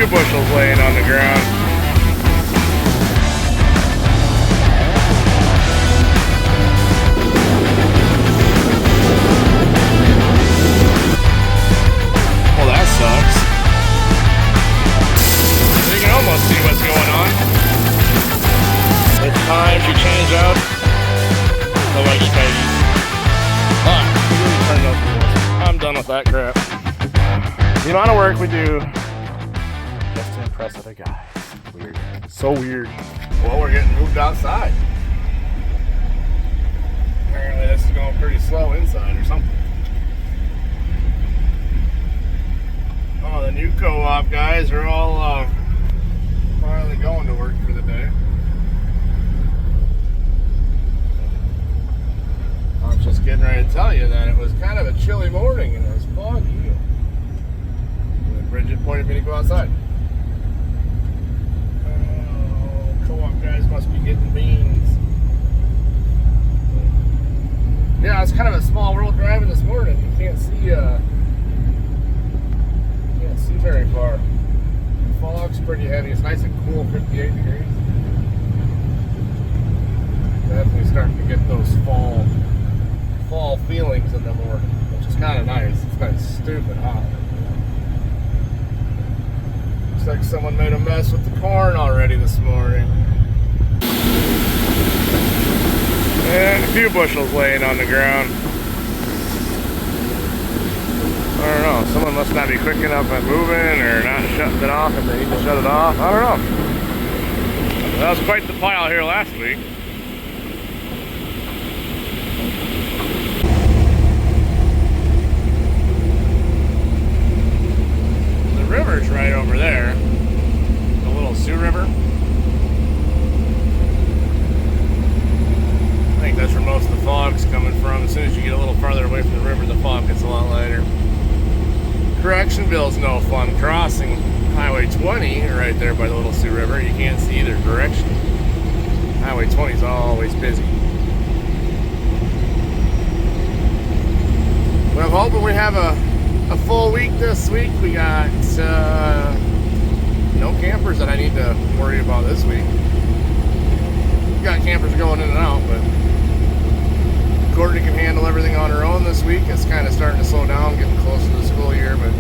few bushels laying on the ground. Well, that sucks. So you can almost see what's going on. It's time to change out the light space. I'm done with that crap. The amount of work we do just to impress other guys. Weird. So weird. Well, we're getting moved outside. Apparently this is going pretty slow inside or something. Oh, the new co-op guys are all finally going to work for the day. I was just getting ready to tell you that it was kind of a chilly morning and it was foggy. And Bridget pointed me to go outside. Oh, co-op guys must be getting beans. Yeah, it's kind of a small world driving this morning. You can't see very far. The fog's pretty heavy. It's nice and cool, 58 degrees. Definitely starting to get those fall feelings in the morning, which is kind of nice. It's been stupid hot. Looks like someone made a mess with the corn already this morning. And a few bushels laying on the ground. I don't know, someone must not be quick enough at moving or not shutting it off if they need to shut it off. I don't know. That was quite the pile here last week. The river's right over there. The little Sioux River. I think that's where most of the fog's coming from. As soon as you get a little farther away from the river, the fog gets a lot lighter. Correctionville's no fun crossing Highway 20 right there by the little Sioux River. You can't see either direction. Highway 20 is always busy. But I'm hoping we have a full week this week. We got no campers that I need to worry about this week. We got campers going in and out, but Courtney can handle everything on her own this week. It's kind of starting to slow down, getting close to the school year, but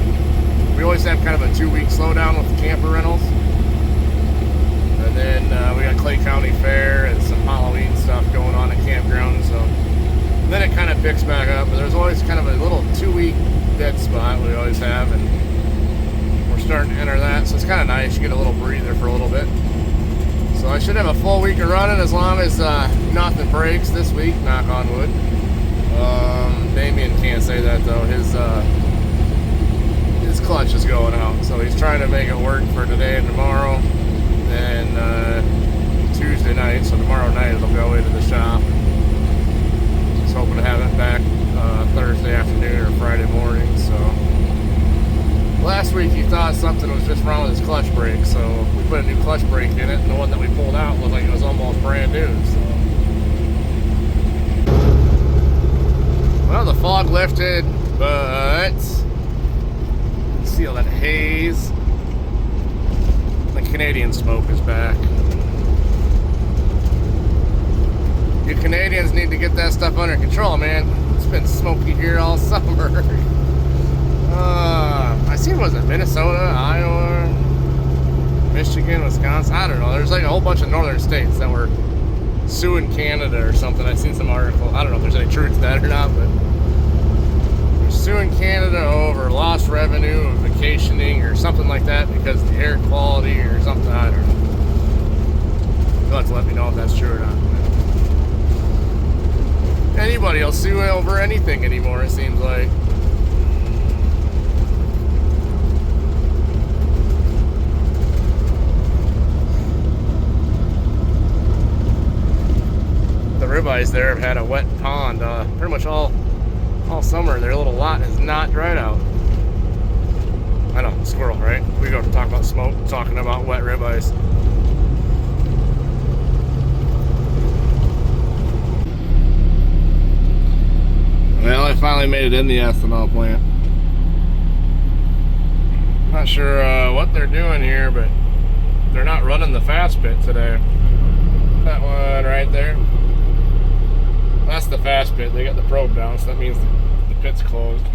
we always have kind of a 2-week slowdown with the camper rentals. And then we got Clay County Fair and some Halloween stuff going on at campgrounds. So and then it kind of picks back up, but there's always kind of a little 2-week dead spot we always have, and we're starting to enter that. So it's kind of nice. You get a little breather for a little bit. So I should have a full week of running as long as nothing breaks this week, knock on wood. Damien can't say that though. His clutch is going out, so he's trying to make it work for today and tomorrow, and Tuesday night. So tomorrow night it'll go into the shop. Just hoping to have it back Thursday afternoon or Friday morning. So last week he thought something was just wrong with his clutch brake, so we put a new clutch brake in it, and the one that we pulled out looked like it was almost brand new. So. Well, the fog lifted, but see all that haze. The Canadian smoke is back. You Canadians need to get that stuff under control, man. It's been smoky here all summer. I seen, was it Minnesota, Iowa, Michigan, Wisconsin? I don't know. There's like a whole bunch of northern states that were suing Canada or something. I seen some article. I don't know if there's any truth to that or not, but they're suing Canada over lost revenue of vacationing or something like that because of the air quality or something. I don't know. You'll have to let me know if that's true or not. Anybody will sue over anything anymore, it seems like. Ribeyes there have had a wet pond pretty much all summer. Their little lot has not dried out. I know, squirrel, right? We go to talk about smoke, talking about wet ribeyes. Well, I finally made it in the ethanol plant. Not sure what they're doing here, but they're not running the fast pit today. That one right there. That's the fast pit. They got the probe down, so that means the pit's closed.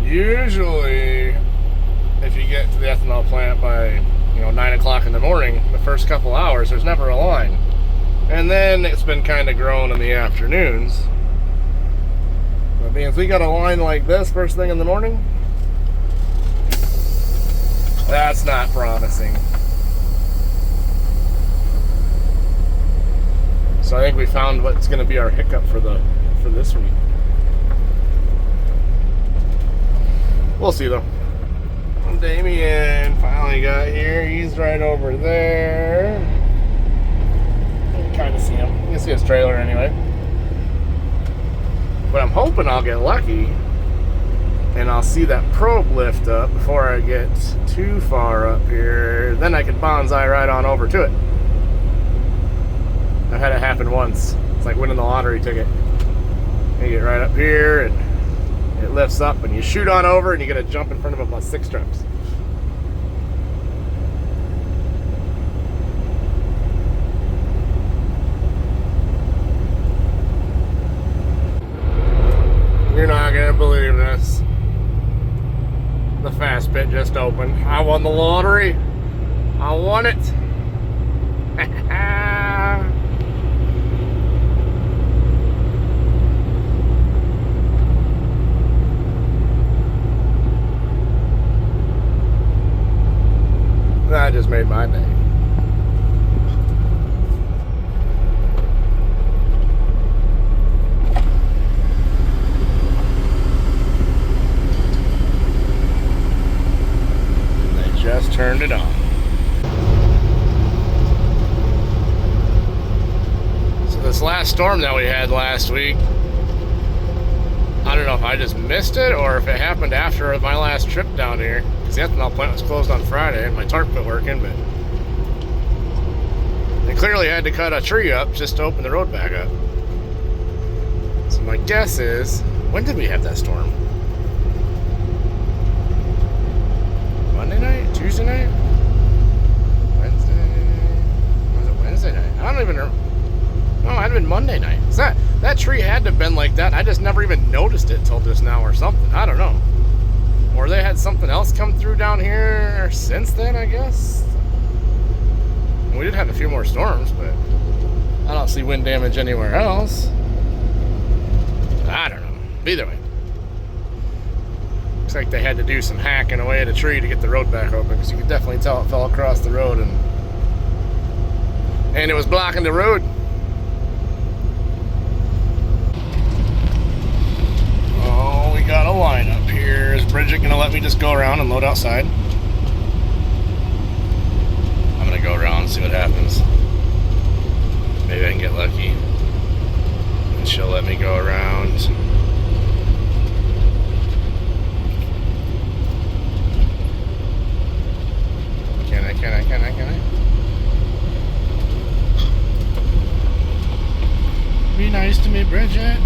Usually, if you get to the ethanol plant by 9 o'clock in the morning, the first couple hours, there's never a line. And then it's been kind of growing in the afternoons. But I mean, if we got a line like this first thing in the morning, that's not promising. So I think we found what's going to be our hiccup for this week. We'll see though. Damien finally got here. He's right over there. You can kind of see him. You can see his trailer anyway. But I'm hoping I'll get lucky and I'll see that probe lift up before I get too far up here. Then I can bonsai right on over to it. I've had it happen once. It's like winning the lottery ticket. You get right up here and it lifts up and you shoot on over and you get to jump in front of them on 6 trucks. You're not gonna believe this. The fast pit just opened. I won the lottery. I won it. That just made my day. They just turned it on. So this last storm that we had last week, I don't know if I just missed it or if it happened after my last trip down here. The ethanol plant was closed on Friday and my tarp quit working, but they clearly had to cut a tree up just to open the road back up. So my guess is, when did we have that storm? Monday night? Tuesday night? Wednesday? Was it Wednesday night? I don't even know. No, it had been Monday night. That tree had to have been like that. I just never even noticed it till just now or something. I don't know. Or they had something else come through down here since then, I guess. And we did have a few more storms, but I don't see wind damage anywhere else. I don't know. Either way. Looks like they had to do some hacking away at a tree to get the road back open, because you could definitely tell it fell across the road and it was blocking the road. Got a line up here. Is Bridget gonna let me just go around and load outside? I'm gonna go around and see what happens. Maybe I can get lucky and she'll let me go around. Can I? Be nice to me, Bridget.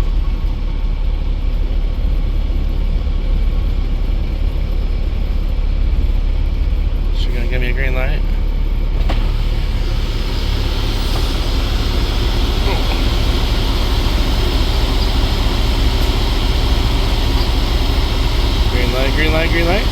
Give me a green light. Green light, green light, green light.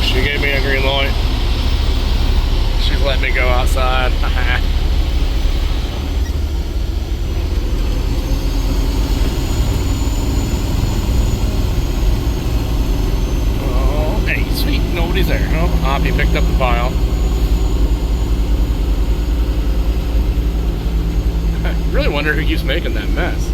She gave me a green light. She's let me go outside. Oh, hey, sweet. Nobody's there. Oh, Hoppy picked up the pile. I really wonder who keeps making that mess.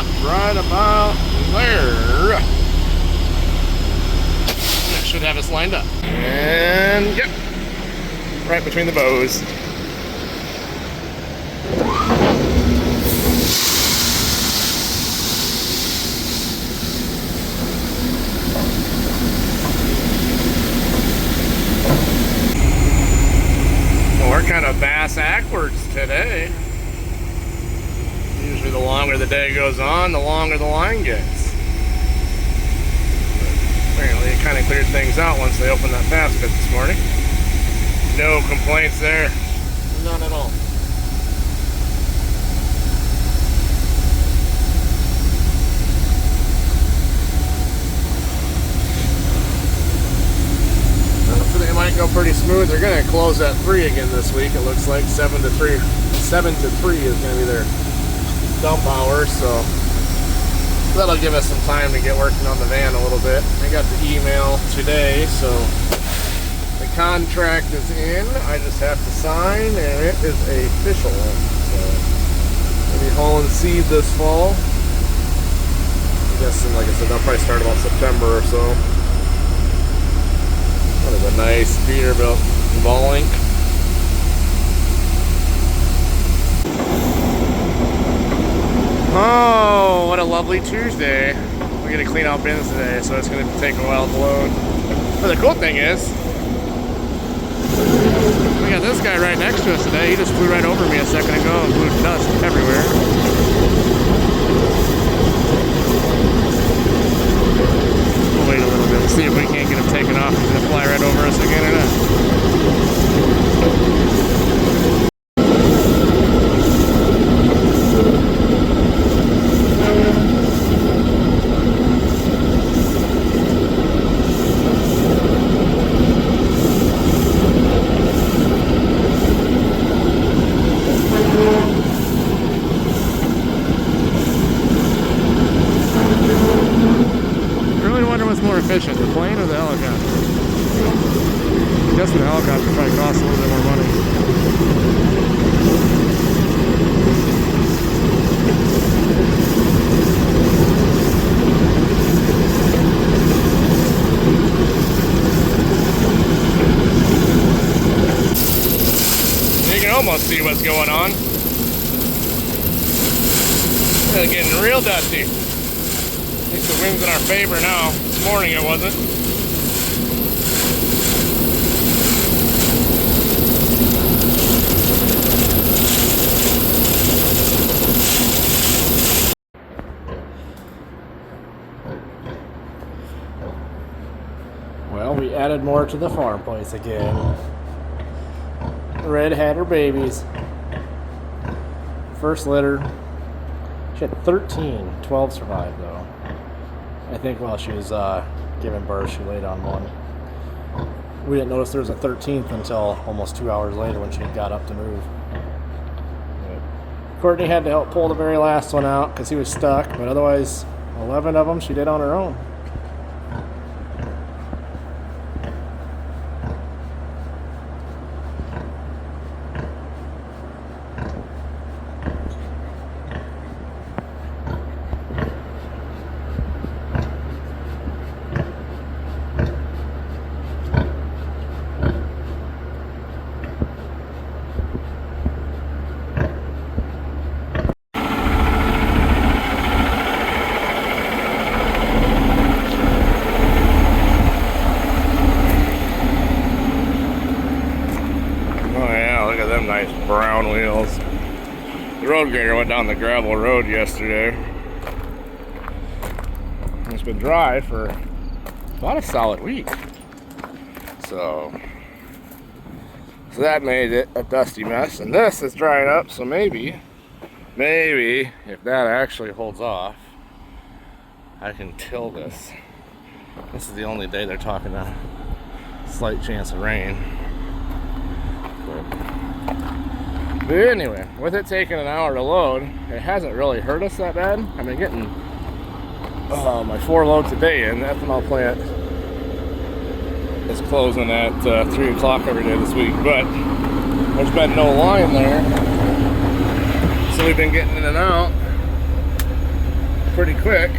spot right about there. That should have us lined up. And yep, right between the bows. Well, we're kind of bass backwards today. Usually the longer the day goes on, the longer the line gets. But apparently it kind of cleared things out once they opened that fast pit this morning. No complaints there. None at all. Today might go pretty smooth. They're going to close at 3 again this week. It looks like 7 to 3. 7 to 3 is going to be their dump hour, so that'll give us some time to get working on the van a little bit. I got the email today, so the contract is in. I just have to sign, and it is official. So we'll be hauling seed this fall. I'm guessing, like I said, they'll probably start about September or so. What is a nice Peterbilt ball link. Oh, what a lovely Tuesday. We're going to clean out bins today, so it's going to take a while to load. But the cool thing is, we got this guy right next to us today. He just flew right over me a second ago and blew dust everywhere. We'll wait a little bit and see if we can't get him taken off. He's going to fly right over us again or not. Efficient, the plane or the helicopter? I guess the helicopter probably costs a little bit more money. You can almost see what's going on. It's getting real dusty. At least the wind's in our favor now. This morning it wasn't. Well, we added more to the farm place again. Red had her babies. First litter. She had 13. 12 survived though. I think while she was giving birth, she laid on one. We didn't notice there was a 13th until almost 2 hours later when she got up to move. Courtney had to help pull the very last one out because he was stuck, but otherwise 11 of them she did on her own. Nice brown wheels. The road grader went down the gravel road yesterday. It's been dry for about a solid week. So that made it a dusty mess. And this is drying up, so maybe if that actually holds off, I can till this. This is the only day they're talking a slight chance of rain. But anyway, with it taking an hour to load, it hasn't really hurt us that bad. I've been getting my 4 loads a day in. The ethanol plant is closing at 3 o'clock every day this week, but there's been no line there. So we've been getting in and out. pretty quick.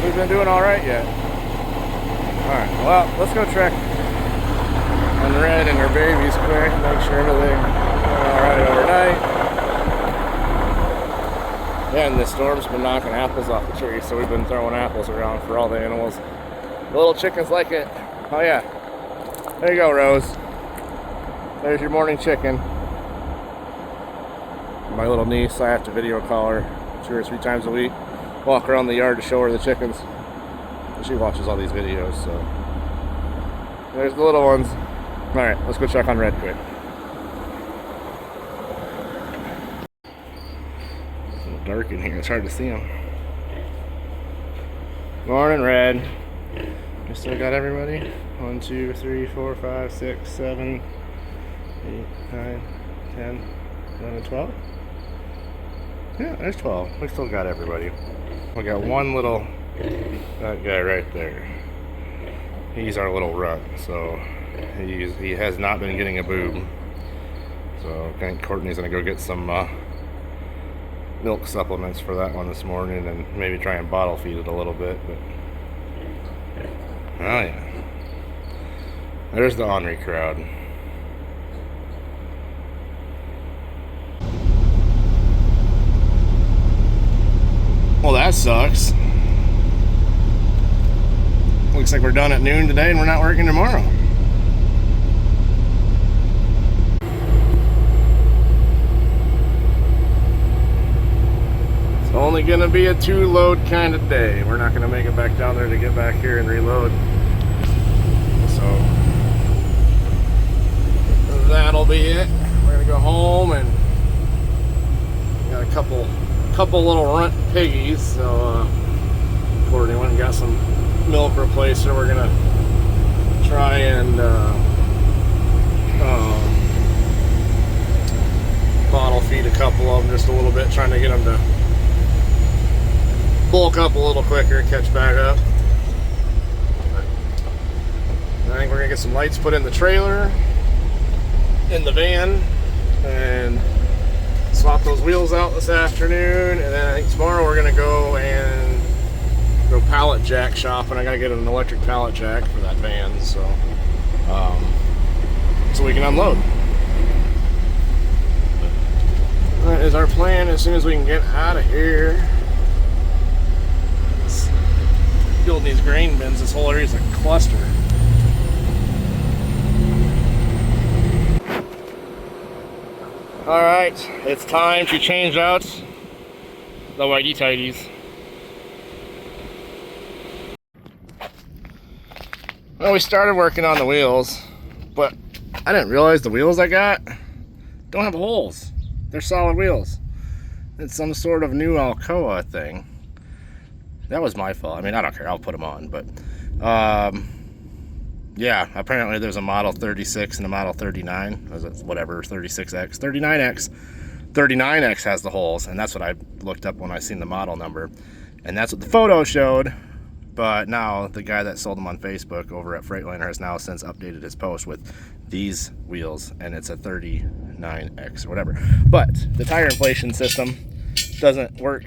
We've been doing all right yet. All right, well, let's go check on Red and her babies quick, make sure everything went all right overnight. Yeah, and the storm's been knocking apples off the tree, so we've been throwing apples around for all the animals. The little chickens like it. Oh yeah, there you go, Rose. There's your morning chicken. My little niece, I have to video call her 2 or 3 times a week. Walk around the yard to show her the chickens. She watches all these videos, so. There's the little ones. Alright, let's go check on Red quick. It's a little dark in here, it's hard to see them. Morning, Red. You still got everybody? 1, 2, 3, 4, 5, 6, 7, 8, 9, 10, 11, 12? Yeah, there's 12. We still got everybody. We got one little, that guy right there. He's our little runt, so he has not been getting a boob. So I think Courtney's gonna go get some milk supplements for that one this morning, and maybe try and bottle feed it a little bit. But oh yeah, there's the ornery crowd. Well, that sucks. Looks like we're done at noon today and we're not working tomorrow. It's only gonna be a 2-load kind of day. We're not gonna make it back down there to get back here and reload. So that'll be it. We're gonna go home, and we got a couple little runt piggies, so Courtney went and got some milk replacer. We're gonna try and bottle feed a couple of them just a little bit, trying to get them to bulk up a little quicker, catch back up. But I think we're gonna get some lights put in the trailer, in the van, and swap those wheels out this afternoon, and then I think tomorrow we're gonna go pallet jack shopping. I gotta get an electric pallet jack for that van, so we can unload. But that is our plan as soon as we can get out of here. Building these grain bins, this whole area is a cluster. Alright, it's time to change out the whitey tighties. Well, we started working on the wheels, but I didn't realize the wheels I got don't have holes. They're solid wheels. It's some sort of new Alcoa thing. That was my fault. I mean, I don't care, I'll put them on, but yeah, apparently there's a model 36 and a model 39, whatever, 36X, 39X. 39X has the holes, and that's what I looked up when I seen the model number, and that's what the photo showed. But now the guy that sold them on Facebook over at Freightliner has now since updated his post with these wheels, and it's a 39X or whatever. But the tire inflation system doesn't work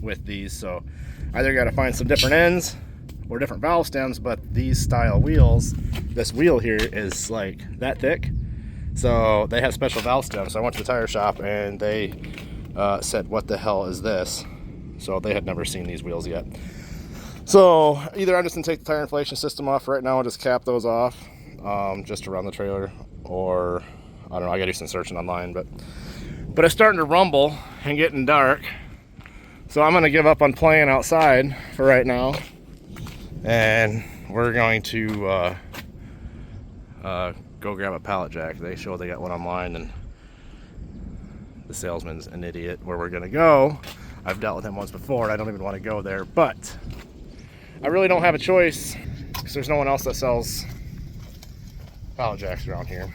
with these, so either got to find some different ends or different valve stems. But these style wheels, this wheel here is like that thick, so they have special valve stems. So I went to the tire shop and they said, what the hell is this? So they had never seen these wheels yet. So either I'm just gonna take the tire inflation system off right now and just cap those off just around the trailer, or I don't know, I gotta do some searching online, but it's starting to rumble and getting dark. So I'm gonna give up on playing outside for right now, and we're going to go grab a pallet jack. They show they got one online, and the salesman's an idiot. Where we're gonna go, I've dealt with him once before, and I don't even want to go there, but I really don't have a choice because there's no one else that sells pallet jacks around here.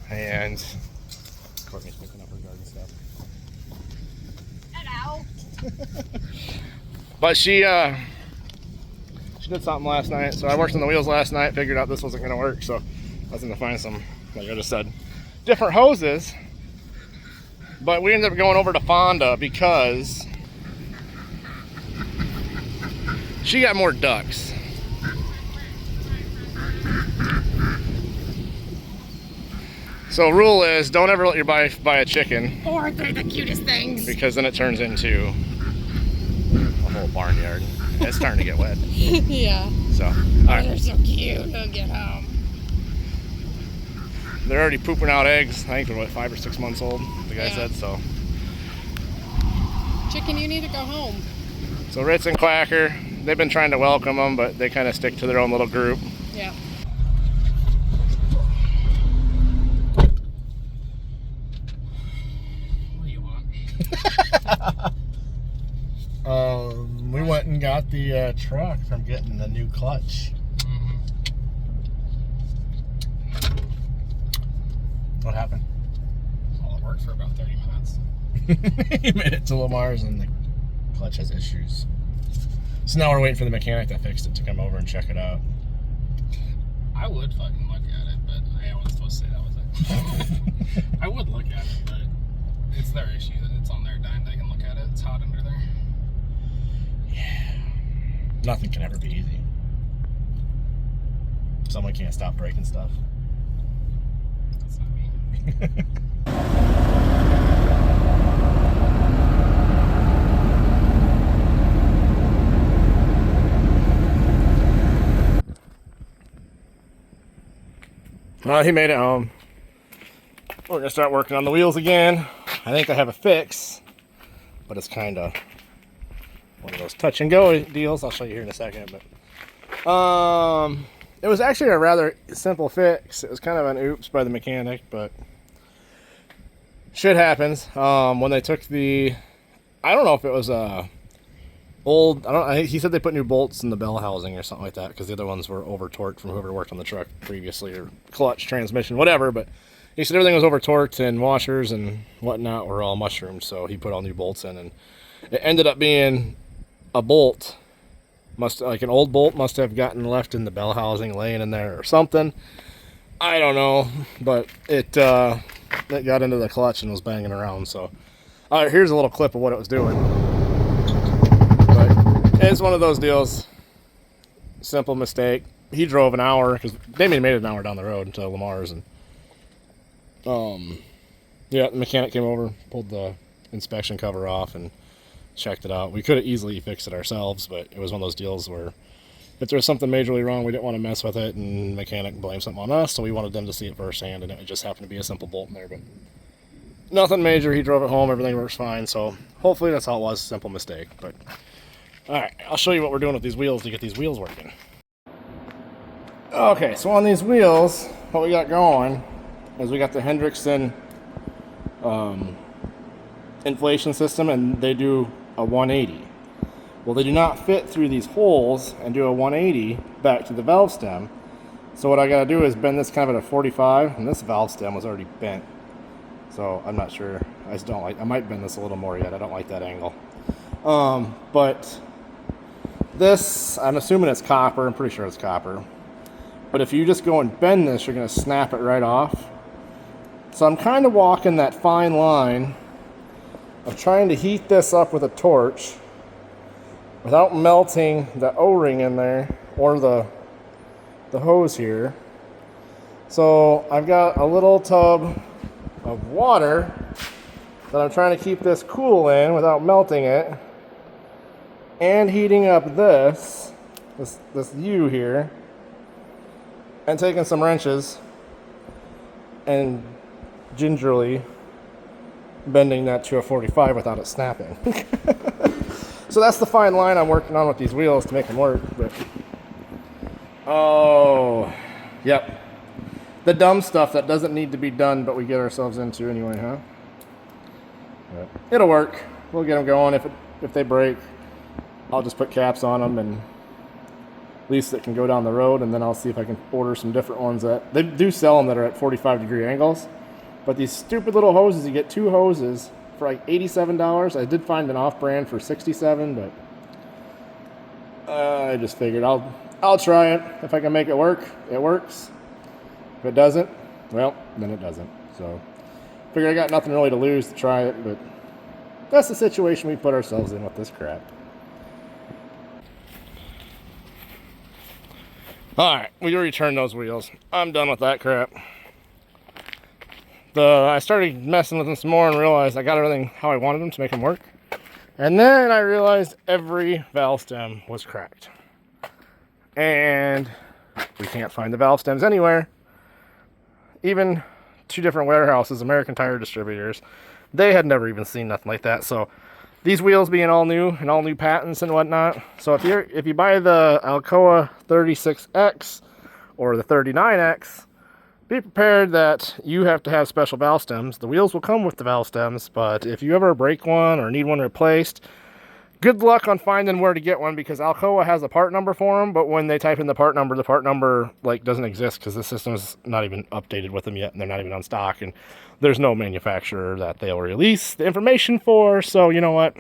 And Courtney's picking up her garden stuff. Hello. But she did something last night, so I worked on the wheels last night, figured out this wasn't gonna work, so I was gonna find some, like I just said, different hoses, but we ended up going over to Fonda because she got more ducks. So rule is, don't ever let your buy a chicken. Or they're the cutest things. Because then it turns into a whole barnyard. It's starting to get wet. Yeah. So, all right. They're so cute. They'll get home. They're already pooping out eggs. I think they're, what, 5 or 6 months old, the guy said, so. Chicken, you need to go home. So Ritz and Quacker, they've been trying to welcome them, but they kind of stick to their own little group. Yeah. What do you want? We went and got the truck from getting the new clutch. What happened? Well, it worked for about 30 minutes. He made it to Lamar's and the clutch has issues. So now we're waiting for the mechanic that fixed it to come over and check it out. I would fucking look at it, but I wasn't supposed to say that, was it? I would look at it, but it's their issue. It's on their dime. They can look at it. It's hot under there. Yeah. Nothing can ever be easy. Someone can't stop breaking stuff. That's not me. Well, he made it home. We're gonna start working on the wheels again. I think I have a fix, but it's kind of one of those touch and go deals. I'll show you here in a second. But it was actually a rather simple fix. It was kind of an oops by the mechanic, but shit happens. When they took the, I don't know if it was a old, he said they put new bolts in the bell housing or something like that, because the other ones were over torqued from whoever worked on the truck previously, or clutch, transmission, whatever. But he said everything was over torqued and washers and whatnot were all mushroomed, so he put all new bolts in, and it ended up being a bolt, like an old bolt must have gotten left in the bell housing laying in there or something. I don't know, but it got into the clutch and was banging around. So all right, here's a little clip of what it was doing. It's one of those deals. Simple mistake. He drove an hour, because Damien made it an hour down the road to Lamar's, and yeah, the mechanic came over, pulled the inspection cover off, and checked it out. We could have easily fixed it ourselves, but it was one of those deals where if there was something majorly wrong, we didn't want to mess with it, and the mechanic blamed something on us, so we wanted them to see it firsthand, and it just happened to be a simple bolt in there, but nothing major. He drove it home, everything works fine, so hopefully that's all it was, a simple mistake. But alright, I'll show you what we're doing with these wheels to get these wheels working. Okay, so on these wheels, what we got going is we got the Hendrickson inflation system, and they do a 180. Well, they do not fit through these holes and do a 180 back to the valve stem. So what I gotta do is bend this kind of at a 45, and this valve stem was already bent. So I'm not sure, I just don't like, I might bend this a little more yet, I don't like that angle. But this, I'm assuming it's copper, I'm pretty sure it's copper. But if you just go and bend this, you're gonna snap it right off. So I'm kind of walking that fine line of trying to heat this up with a torch without melting the O-ring in there or the hose here. So I've got a little tub of water that I'm trying to keep this cool in without melting it, and heating up this U here, and taking some wrenches and gingerly bending that to a 45 without it snapping. So that's the fine line I'm working on with these wheels to make them work. But oh, yep, the dumb stuff that doesn't need to be done, but we get ourselves into anyway, huh? But it'll work. We'll get them going. If they break, I'll just put caps on them, and at least it can go down the road, and then I'll see if I can order some different ones that they do sell them that are at 45-degree angles. But these stupid little hoses, you get 2 hoses for like $87. I did find an off-brand for $67, but I just figured I'll try it. If I can make it work, it works. If it doesn't, well, then it doesn't. So figured I got nothing really to lose to try it, but that's the situation we put ourselves in with this crap. Alright, we returned those wheels. I'm done with that crap. I started messing with them some more and realized I got everything how I wanted them to make them work. And then I realized every valve stem was cracked. And we can't find the valve stems anywhere. Even 2 different warehouses, American Tire distributors, they had never even seen nothing like that. So these wheels being all new and all new patents and whatnot. So if you buy the Alcoa 36X or the 39X, be prepared that you have to have special valve stems. The wheels will come with the valve stems, but if you ever break one or need one replaced, good luck on finding where to get one, because Alcoa has a part number for them, but when they type in the part number like doesn't exist because the system's not even updated with them yet, and they're not even on stock, and there's no manufacturer that they'll release the information for. So you know what?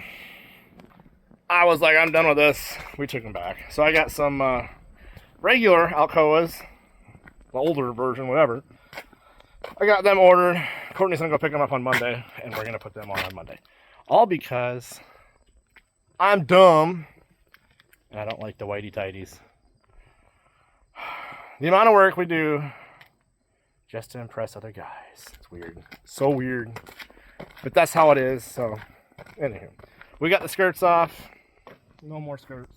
I was like, I'm done with this. We took them back. So I got some regular Alcoas, the older version, whatever. I got them ordered. Courtney's gonna go pick them up on Monday, and we're gonna put them on Monday. All because I'm dumb and I don't like the whitey tighties. The amount of work we do just to impress other guys. It's weird. So weird. But that's how it is. So, anywho, we got the skirts off. No more skirts.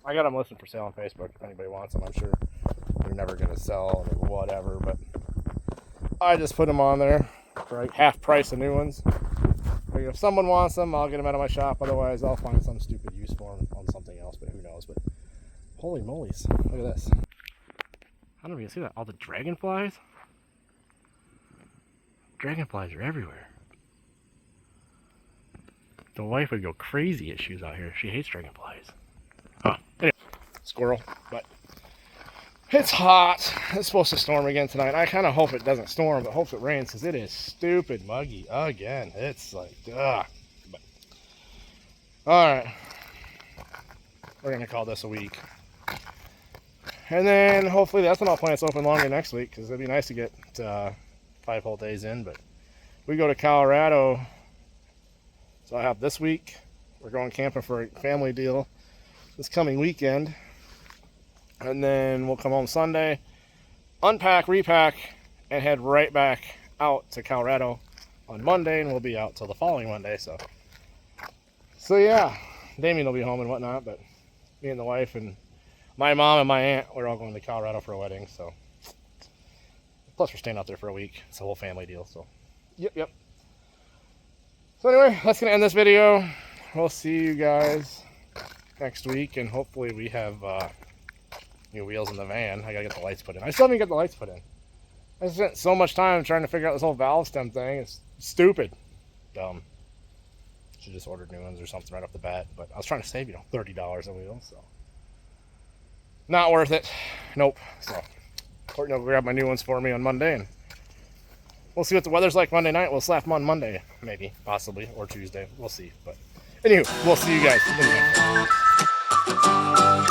I got them listed for sale on Facebook if anybody wants them. I'm sure they're never going to sell or whatever, but I just put them on there for like half price of new ones. If someone wants them, I'll get them out of my shop. Otherwise, I'll find some stupid use for them on something else, but who knows. But holy moly's, look at this. I don't even see that. All the dragonflies? Dragonflies are everywhere. The wife would go crazy if she was out here. She hates dragonflies. Huh. Anyway, squirrel. But it's hot. It's supposed to storm again tonight. I kind of hope it doesn't storm, but hope it rains, because it is stupid muggy again. It's like, ugh. But, alright. We're going to call this a week. And then hopefully the ethanol plant's open longer next week, because it'd be nice to get 5 whole days in. But we go to Colorado. So I have this week. We're going camping for a family deal this coming weekend. And then we'll come home Sunday, unpack, repack, and head right back out to Colorado on Monday, and we'll be out till the following Monday. So yeah, Damien will be home and whatnot, but me and the wife and my mom and my aunt, we're all going to Colorado for a wedding. So plus we're staying out there for a week. It's a whole family deal. So yep. So anyway, that's gonna end this video. We'll see you guys next week, and hopefully we have new wheels in the van. I gotta get the lights put in. I still haven't got the lights put in. I spent so much time trying to figure out this whole valve stem thing. It's stupid. Dumb. Should just ordered new ones or something right off the bat. But I was trying to save, $30 a wheel, so not worth it. Nope. So Courtney will grab my new ones for me on Monday, and we'll see what the weather's like Monday night. We'll slap them on Monday, maybe, possibly, or Tuesday. We'll see. But anywho, we'll see you guys in the next one.